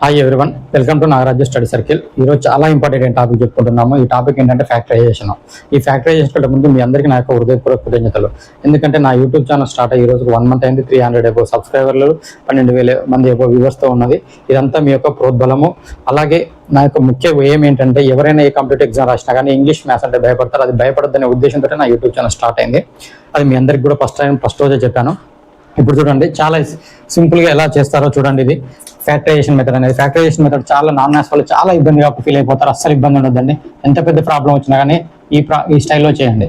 Hi everyone, welcome to Nagaraju study circle. ఈరోజు చాలా important topic చెప్పుకుంటున్నాము. ఈ టాపిక్ ఏంటంటే ఫ్యాక్టరైజేషన్. ఈ ఫ్యాక్టరైజేషన్ కంటే ముందు మీ అందరికీ నా యొక్క హృదయపూర్వక కృతజ్ఞతలు. ఎందుకంటే నా యూట్యూబ్ ఛానల్ స్టార్ట్ అయ్యి ఈ రోజుకు 1 మంత్ అయింది. 300 అబోవ్ సబ్స్క్రైబర్లు, 12,000 మంది అబోవ్ వ్యూవర్స్తో ఉన్నది. ఇదంతా మీ యొక్క ప్రోద్బలము. అలాగే నా యొక్క ముఖ్య ఎయిమ్ ఏంటంటే ఎవరైనా ఏ కాంపిటేటివ్ ఎగ్జామ్ రాసినా కానీ ఇంగ్లీష్ మ్యాథ్స్ అంటే భయపడతారు. అది భయపడద్దనే ఉద్దేశంతో నా యూట్యూబ్ ఛానల్ స్టార్ట్ అయింది. అది మీ అందరికి కూడా ఫస్ట్ రోజే చెప్పాను. ఇప్పుడు చూడండి, చాలా సింపుల్గా ఎలా చేస్తారో చూడండి. ఇది ఫ్యాక్టరైజేషన్ మెథడ్ అనేది. ఫ్యాక్టరైజేషన్ మెథడ్ చాలా నాన్ మ్యాథ్స్ వాళ్ళు చాలా ఇబ్బందిగా ఫీల్ అయిపోతారు. అస్సలు ఇబ్బంది ఉండదండి. ఎంత పెద్ద ప్రాబ్లం వచ్చినా కానీ ఈ స్టైల్లో చేయండి.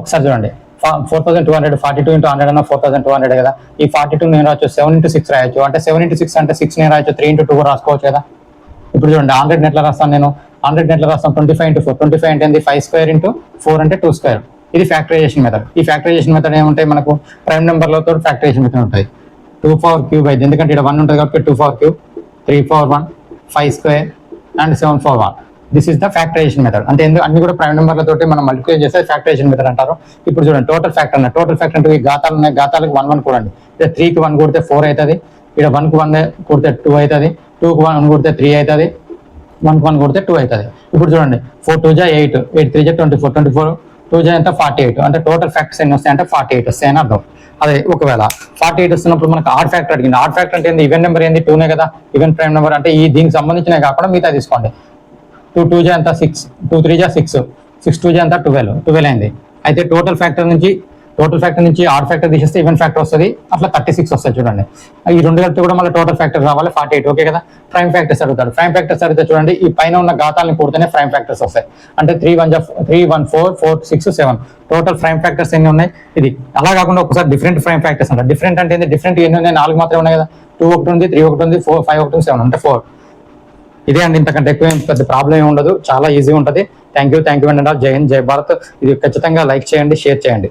ఒకసారి చూడండి, 4200 42 into 100 అన్న 4200 కదా. ఈ 42 నేను రాయొచ్చు, 7 into 6 రాయొచ్చు. అంటే 7 into 6 అంటే 6 నేను రాయొచ్చు, 3 into 2 రాసుకోవచ్చు కదా. ఇప్పుడు చూడండి, 100 ఎట్లా రాస్తాను నేను? 100 ఎట్లా రాస్తాను? 25 into 4. 25 అంటే ఏంది? 5 square into 4 అంటే 2 square. ఇది ఫ్యాక్టరైజేషన్ మెథడ్. ఈ ఫ్యాక్టరైజేషన్ మెథడ్ ఏముంటాయి మనకు? ప్రైమ్ నెంబర్లతో ఫ్యాక్టరైజేషన్ మెథడ్ ఉంటాయి. 2 power cube అయితే, ఎందుకంటే ఇక్కడ 1 ఉంటుంది కాబట్టి 2 power cube, 3 power 1, 5 square and 7 power 1. This is the factorization method. అంటే అన్ని కూడా ప్రైమ్ నెంబర్లతో మనం మల్టిప్లై చేస్తే ఫ్యాక్టరైజేషన్ మెథడ్ అంటారు. ఇప్పుడు చూడండి, టోటల్ ఫ్యాక్టర్ అన్న టోటల్ ఫ్యాక్టర్ అంటే ఈ ఘాతాలు ఉన్నాయి. ఘాతాలకు 1 1 కూడండి. ఇక్కడ 3కి 1 కూడితే 4 అవుతుంది. ఇక్కడ 1కి 1 కూడితే 2 అవుతుంది. 2కి 1 కూడితే 3 అవుతుంది. 1కి 1 కూడితే 2 అవుతుంది. ఇప్పుడు చూడండి, 4 2 జా 8, 8 3 జా 24, 24 2 జా ఎంత 48. అంటే టోటల్ ఫ్యాక్టర్స్ ఎన్ని వస్తాయి అంటే 48 వస్తాయి అని అర్థం. అదే ఒకవేళ 48 వస్తున్నప్పుడు మనకు ఆడ్ ఫ్యాక్టర్ అడిగింది. ఆడ్ ఫ్యాక్టర్ అంటే ఏంది? ఈవెన్ నెంబర్ ఏంది? 2నే కదా. ఈవెన్ ప్రైమ్ నెంబర్ అంటే దీనికి సంబంధించిన కాకుండా మిగతా తీసుకోండి. 2 2 జా ఎంత 6, 2 3 జా 6, 6 2 జా ఎంత 12 అయింది. అయితే టోటల్ ఫ్యాక్టర్ నుంచి ఆడ్ ఫ్యాక్టర్ తీసేస్తే ఈవెన్ ఫ్యాక్టర్ వస్తుంది. అట్లా 36 వస్తుంది. చూడండి, ఈ రెండు కలిపి కూడా మళ్ళీ టోటల్ ఫ్యాక్టర్ రావాలి 48. ఓకే కదా. ప్రైమ్ ఫ్యాక్టర్స్ అడుగుతాడు. ప్రైమ్ ఫ్యాక్టర్స్ అడిగితే చూడండి, ఈ పైన ఉన్న ఘాతాలను కూడితేనే ప్రైమ్ ఫ్యాక్టర్స్ వస్తాయి. అంటే 3 1 4 4 6 7 టోటల్ ప్రైమ్ ఫ్యాక్టర్స్ ఎన్ని ఉన్నాయి? ఇది అలా కాకుండా ఒకసారి డిఫరెంట్ ప్రైమ్ ఫ్యాక్టర్స్ అంటారు. డిఫరెంట్ అంటే ఏంది? డిఫరెంట్ ఎన్ని ఉన్నాయి? 4 మాత్రమే ఉన్నాయి కదా. 2 ఒకటి ఉంది, 3 ఒకటి ఉంది, 4 5 ఒకటి ఉంది, 7 అంటే 4. ఇదే అండి, ఇంతకంటే ఎక్కువ పెద్ద ప్రాబ్లం ఏమి ఉండదు. చాలా ఈజీ ఉంటుంది. థ్యాంక్ యూ అండి. జై హింద్, జై భారత్. ఇది ఖచ్చితంగా లైక్ చేయండి, షేర్ చేయండి.